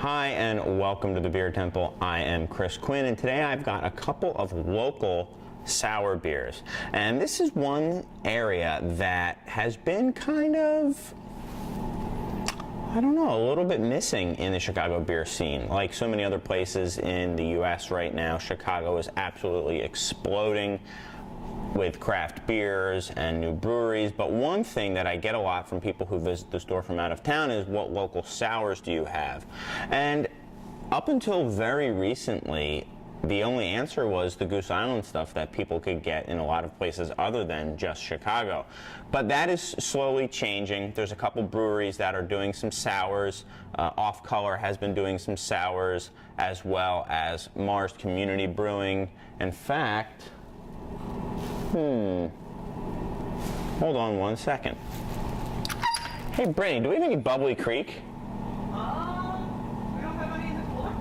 Hi and welcome to the Beer Temple. I am Chris Quinn and today I've got a couple of local sour beers. And this is one area that has been kind of, I don't know, a little bit missing in the Chicago beer scene. Like so many other places in the US right now, Chicago is absolutely exploding with craft beers and new breweries. But one thing that I get a lot from people who visit the store from out of town is, what local sours do you have? And up until very recently, the only answer was the Goose Island stuff that people could get in a lot of places other than just Chicago. But that is slowly changing. There's a couple breweries that are doing some sours. Off Color has been doing some sours, as well as Mars Community Brewing. In fact, hold on one second. Hey, Brittany, do we have any Bubbly Creek? We don't have any in the cooler.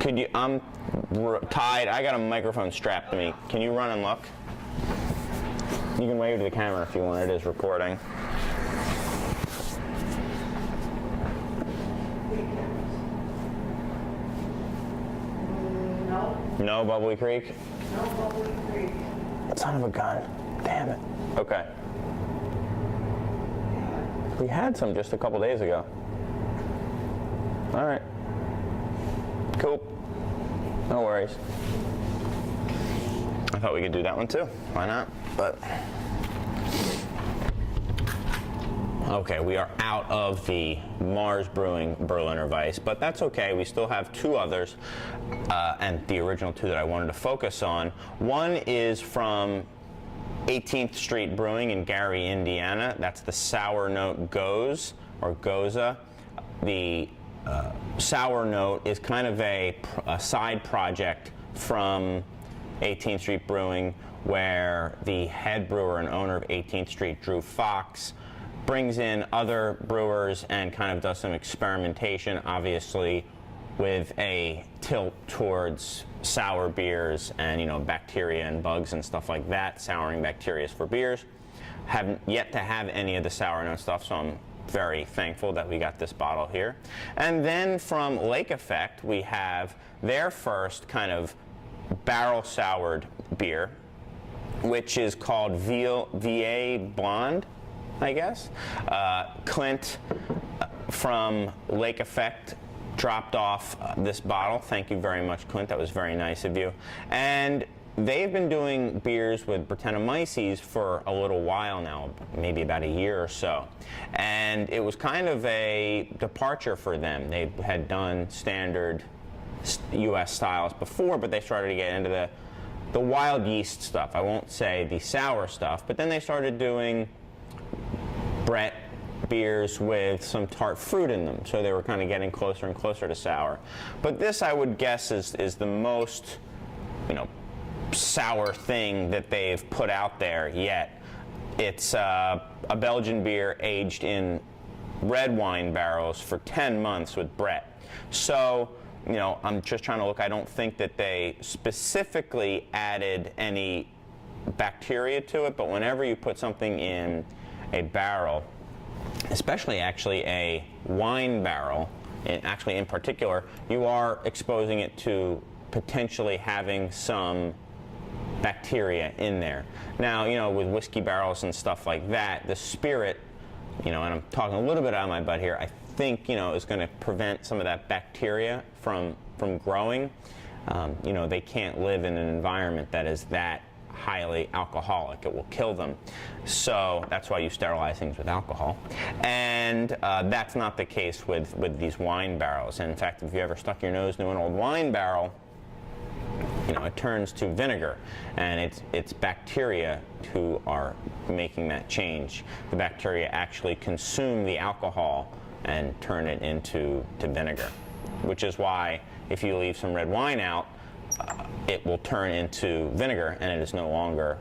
Could you, I'm tied, I got a microphone strapped to me. Can you run and look? You can wave to the camera if you want, it is recording. No. No Bubbly Creek? No Bubbly Creek. Son of a gun. Damn it. Okay. We had some just a couple days ago. All right. Cool. No worries. I thought we could do that one too. Why not? But okay, we are out of the Mars Brewing Berliner Weiss, but that's okay. We still have two others, and the original two that I wanted to focus on. One is from 18th Street Brewing in Gary, Indiana. That's the Sour Note Goza. The Sour Note is kind of a side project from 18th Street Brewing, where the head brewer and owner of 18th Street, Drew Fox, brings in other brewers and kind of does some experimentation, obviously with a tilt towards sour beers and, you know, bacteria and bugs and stuff like that, souring bacteria for beers. Haven't yet to have any of the sour note stuff, so I'm very thankful that we got this bottle here. And then from Lake Effect, we have their first kind of barrel soured beer, which is called VA Blonde, I guess. Clint from Lake Effect dropped off this bottle. Thank you very much, Clint. That was very nice of you. And they've been doing beers with Brettanomyces for a little while now, maybe about a year or so. And it was kind of a departure for them. They had done standard US styles before, but they started to get into the wild yeast stuff. I won't say the sour stuff, but then they started doing Brett beers with some tart fruit in them, so they were kind of getting closer and closer to sour. But this, I would guess, is the most, you know, sour thing that they've put out there yet. It's a Belgian beer aged in red wine barrels for 10 months with Brett. So, you know, I'm just trying to look. I don't think that they specifically added any bacteria to it, but whenever you put something in a barrel, especially actually a wine barrel, actually in particular, you are exposing it to potentially having some bacteria in there. Now, you know, with whiskey barrels and stuff like that, the spirit, you know, and I'm talking a little bit out of my butt here, I think, you know, is going to prevent some of that bacteria from growing. You know, they can't live in an environment that is that highly alcoholic. It will kill them. So that's why you sterilize things with alcohol. And that's not the case with these wine barrels. And in fact, if you ever stuck your nose into an old wine barrel, you know, it turns to vinegar, and it's bacteria who are making that change. The bacteria actually consume the alcohol and turn it into vinegar, which is why if you leave some red wine out, it will turn into vinegar, and it is no longer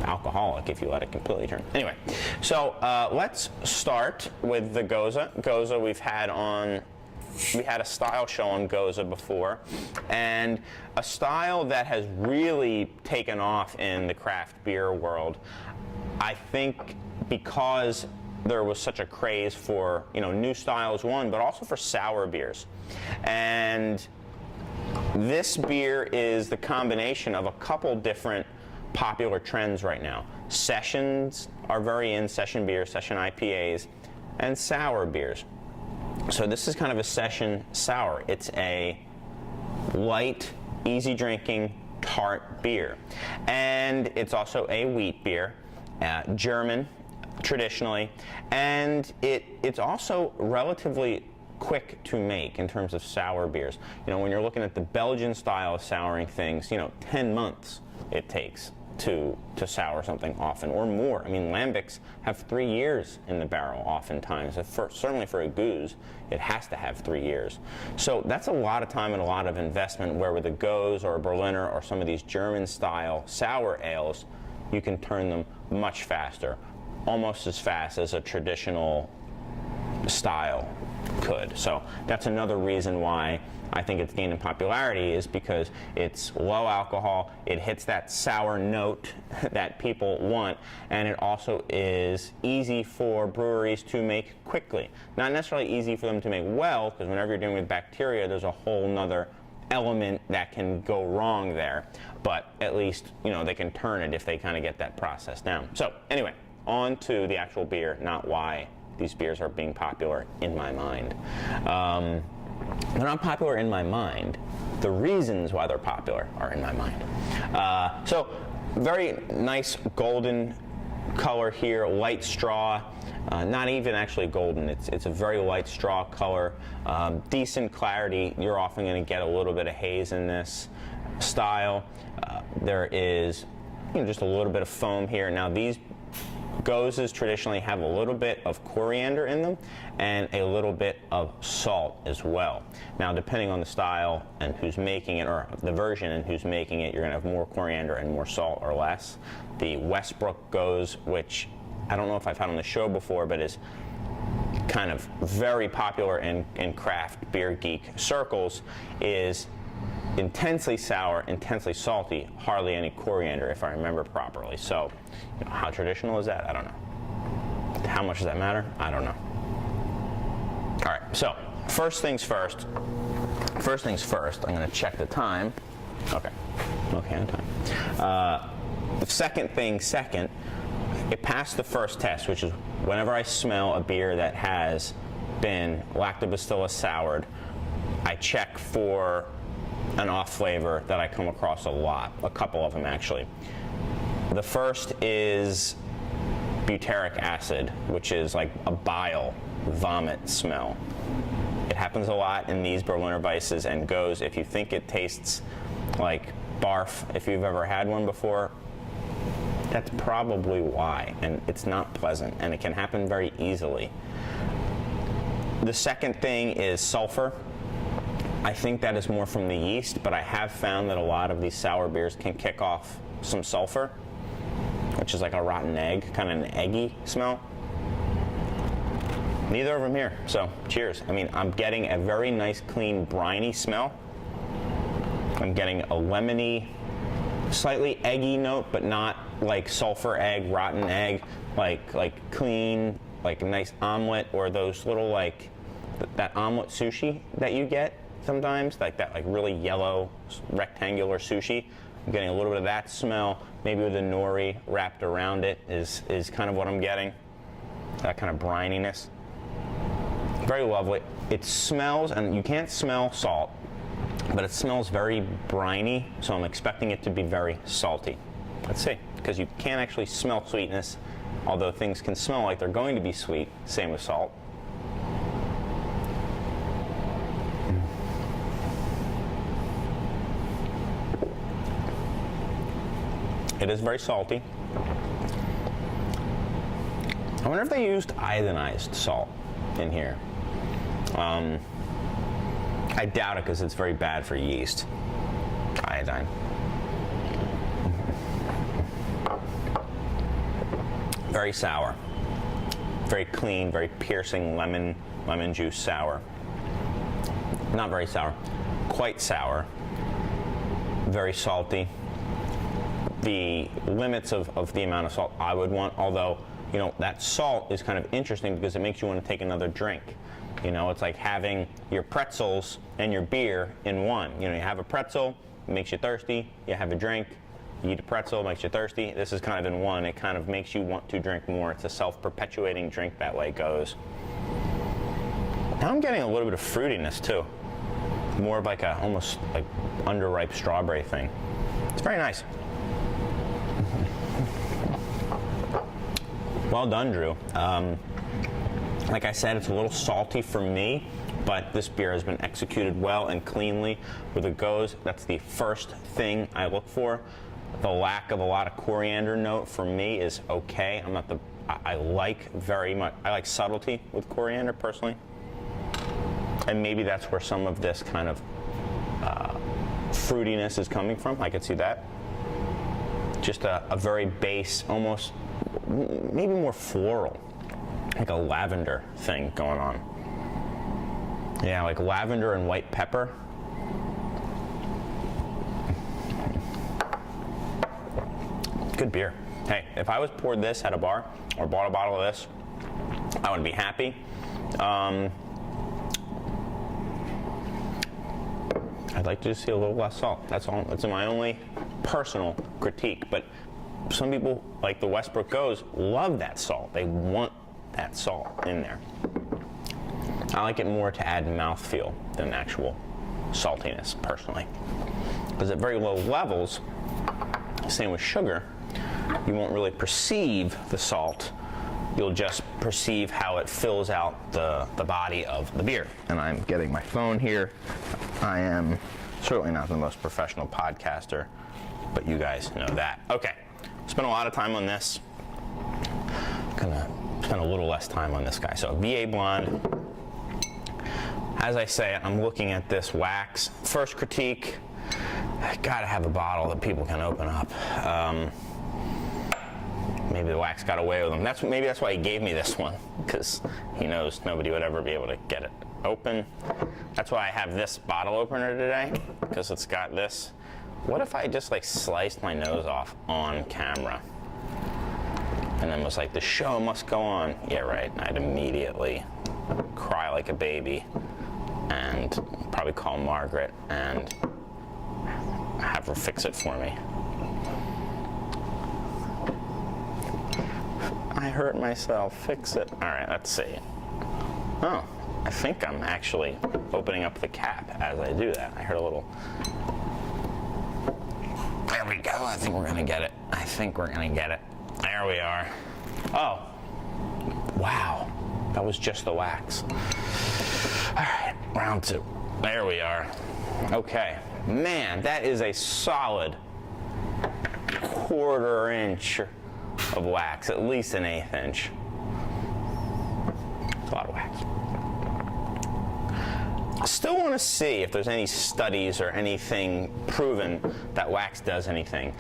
alcoholic if you let it completely turn. Anyway, so let's start with the Goza. Goza we had a style show on Goza before, and a style that has really taken off in the craft beer world, I think, because there was such a craze for, new styles, one, but also for sour beers. And this beer is the combination of a couple different popular trends right now. Sessions are very in, session beers, session IPAs, and sour beers. So this is kind of a session sour. It's a light, easy drinking, tart beer. And it's also a wheat beer, German traditionally, and it's also relatively quick to make in terms of sour beers. When you're looking at the Belgian style of souring things, 10 months it takes to sour something often, or more. I mean, lambics have 3 years in the barrel oftentimes. Certainly for a goose, it has to have 3 years. So that's a lot of time and a lot of investment, where with a goza or a Berliner or some of these German style sour ales, you can turn them much faster, almost as fast as a traditional style could. So that's another reason why I think it's gaining popularity, is because it's low alcohol, it hits that sour note that people want, and it also is easy for breweries to make quickly. Not necessarily easy for them to make well, because whenever you're dealing with bacteria, there's a whole nother element that can go wrong there, but at least they can turn it if they kind of get that process down. So anyway, on to the actual beer, not why these beers are being popular in my mind. They're not popular in my mind. The reasons why they're popular are in my mind. So very nice golden color here, light straw. Not even actually golden, it's a very light straw color. Decent clarity. You're often going to get a little bit of haze in this style. There is just a little bit of foam here. Now these gozas traditionally have a little bit of coriander in them and a little bit of salt as well. Now depending on the style and who's making it, or the version and who's making it, you're going to have more coriander and more salt or less. The Westbrook goza, which I don't know if I've had on the show before, but is kind of very popular in craft beer geek circles, is intensely sour, intensely salty, hardly any coriander, if I remember properly. So, how traditional is that? I don't know. How much does that matter? I don't know. All right, so first things first, I'm going to check the time. Okay, on time. The second thing second, it passed the first test, which is whenever I smell a beer that has been lactobacillus soured, I check for an off flavor that I come across a lot, a couple of them actually. The first is butyric acid, which is like a bile, vomit smell. It happens a lot in these Berliner Weisses and goes. If you think it tastes like barf, if you've ever had one before, that's probably why, and it's not pleasant, and it can happen very easily. The second thing is sulfur. I think that is more from the yeast, but I have found that a lot of these sour beers can kick off some sulfur, which is like a rotten egg, kind of an eggy smell. Neither of them here, so cheers. I mean, I'm getting a very nice, clean, briny smell. I'm getting a lemony, slightly eggy note, but not like sulfur egg, rotten egg, like clean, like a nice omelet, or those little that omelet sushi that you get sometimes, like that really yellow rectangular sushi. I'm getting a little bit of that smell, maybe with the nori wrapped around it is kind of what I'm getting. That kind of brininess. Very lovely. It smells, and you can't smell salt, but it smells very briny, so I'm expecting it to be very salty. Let's see, because you can't actually smell sweetness, although things can smell like they're going to be sweet, same with salt. It is very salty. I wonder if they used iodinized salt in here. I doubt it, because it's very bad for yeast. Iodine. Very sour. Very clean, very piercing lemon juice sour. Not very sour. Quite sour. Very salty. The limits of the amount of salt I would want, although you know, that salt is kind of interesting because it makes you want to take another drink. You know, it's like having your pretzels and your beer in one. You know, you have a pretzel, it makes you thirsty. You have a drink, you eat a pretzel, it makes you thirsty. This is kind of in one. It kind of makes you want to drink more. It's a self-perpetuating drink that way it goes. Now I'm getting a little bit of fruitiness too. More of like a almost like underripe strawberry thing. It's very nice. Well done, Drew. Like I said, it's a little salty for me, but this beer has been executed well and cleanly with a goza. That's the first thing I look for. The lack of a lot of coriander note for me is okay. I like very much, I like subtlety with coriander personally. And maybe that's where some of this kind of fruitiness is coming from. I could see that. Just a very base, almost maybe more floral, like a lavender thing going on. Yeah, like lavender and white pepper. Good beer. Hey, if I was poured this at a bar or bought a bottle of this, I would be happy. I'd like to just see a little less salt. That's all. That's my only personal critique. But some people, like the Westbrook Goes, love that salt. They want that salt in there. I like it more to add mouthfeel than actual saltiness, personally. Because at very low levels, same with sugar, you won't really perceive the salt. You'll just perceive how it fills out the body of the beer. And I'm getting my phone here. I am certainly not the most professional podcaster, but you guys know that. Okay, spent a lot of time on this. Gonna spend a little less time on this guy. So VA Blonde. As I say, I'm looking at this wax. First critique, I gotta have a bottle that people can open up. Maybe the wax got away with him. Maybe that's why he gave me this one, because he knows nobody would ever be able to get it open. That's why I have this bottle opener today, because it's got this. What if I just like sliced my nose off on camera? And then was like, the show must go on. Yeah, right. I'd immediately cry like a baby and probably call Margaret and have her fix it for me. I hurt myself, fix it. All right, let's see. Oh, I think I'm actually opening up the cap as I do that. I heard a little. There we go, I think we're gonna get it. I think we're gonna get it. There we are. Oh, wow, that was just the wax. All right, round two. There we are. Okay, man, that is a solid 1/4 inch of wax, at least an 1/8 inch. It's a lot of wax. I still want to see if there's any studies or anything proven that wax does anything.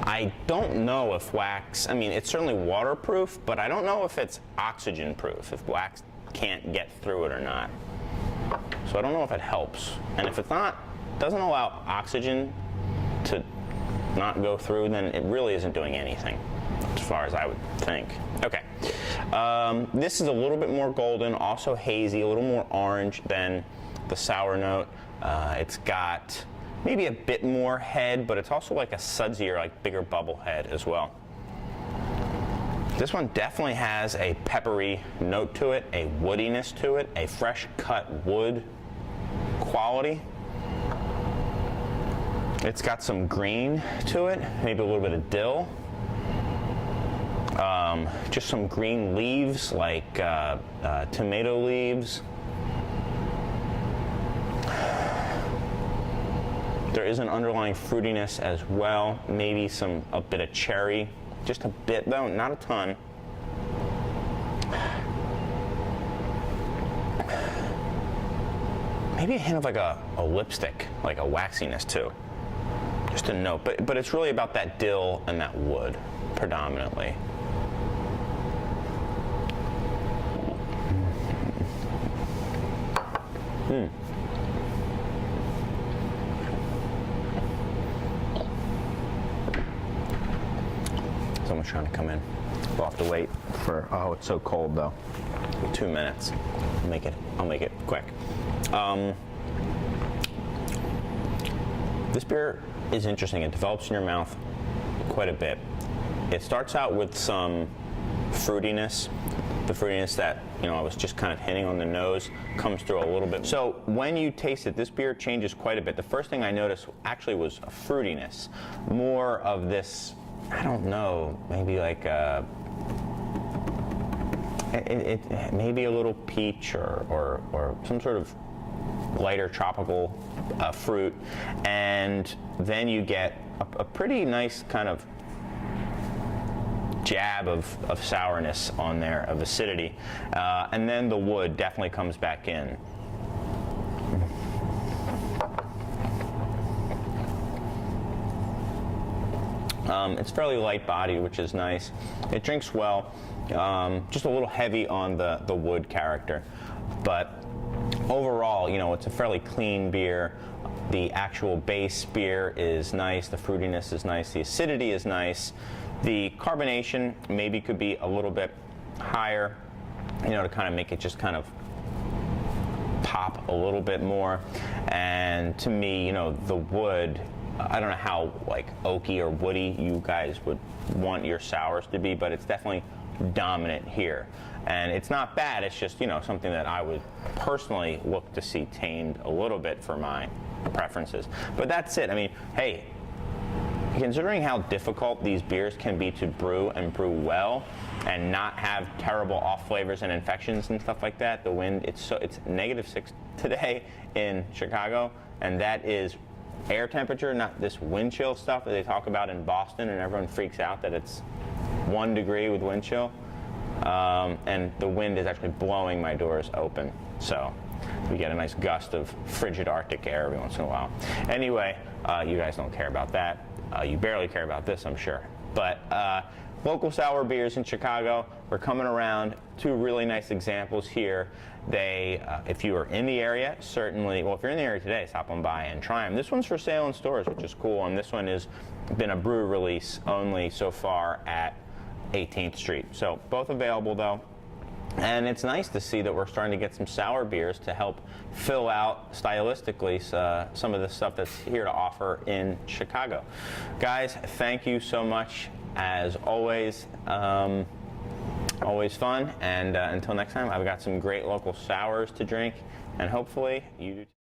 I don't know if wax, I mean, it's certainly waterproof, but I don't know if it's oxygen proof, if wax can't get through it or not. So I don't know if it helps. And if it's not, doesn't allow oxygen to not go through, then it really isn't doing anything, as far as I would think. Okay, this is a little bit more golden, also hazy, a little more orange than the sour note. It's got maybe a bit more head, but it's also like a sudsier, like bigger bubble head as well. This one definitely has a peppery note to it, a woodiness to it, a fresh cut wood quality. It's got some green to it, maybe a little bit of dill. Just some green leaves, like tomato leaves. There is an underlying fruitiness as well, maybe a bit of cherry. Just a bit though, not a ton. Maybe a hint of like a lipstick, like a waxiness too. Just a note, but it's really about that dill and that wood, predominantly. Someone's trying to come in. We'll have to wait for, oh, it's so cold though. 2 minutes. I'll make it quick. This beer is interesting. It develops in your mouth quite a bit. It starts out with some fruitiness. The fruitiness that, I was just kind of hitting on the nose comes through a little bit. So when you taste it, this beer changes quite a bit. The first thing I noticed actually was a fruitiness. More of this, I don't know, maybe like maybe a little peach or some sort of lighter tropical fruit. And then you get a pretty nice kind of jab of sourness on there, of acidity, and then the wood definitely comes back in. It's fairly light bodied, which is nice. It drinks well, just a little heavy on the wood character, but overall, it's a fairly clean beer. The actual base beer is nice, the fruitiness is nice, the acidity is nice. The carbonation maybe could be a little bit higher, to kind of make it just kind of pop a little bit more. And to me, the wood, I don't know how like oaky or woody you guys would want your sours to be, but it's definitely dominant here. And it's not bad, it's just, something that I would personally look to see tamed a little bit for my preferences. But that's it. I mean, hey, considering how difficult these beers can be to brew and brew well and not have terrible off flavors and infections and stuff like that, the wind, it's -6 today in Chicago, and that is air temperature, not this wind chill stuff that they talk about in Boston, and everyone freaks out that it's 1 degree with wind chill. And the wind is actually blowing my doors open, so we get a nice gust of frigid Arctic air every once in a while. Anyway, you guys don't care about that. You barely care about this, I'm sure. But local sour beers in Chicago, we're coming around. 2 really nice examples here. They, if you are in the area, certainly, well, if you're in the area today, stop on by and try them. This one's for sale in stores, which is cool, and this one has been a brew release only so far at 18th Street. So both available though. And it's nice to see that we're starting to get some sour beers to help fill out stylistically some of the stuff that's here to offer in Chicago. Guys, thank you so much as always. Always fun. And until next time, I've got some great local sours to drink, and hopefully you do too.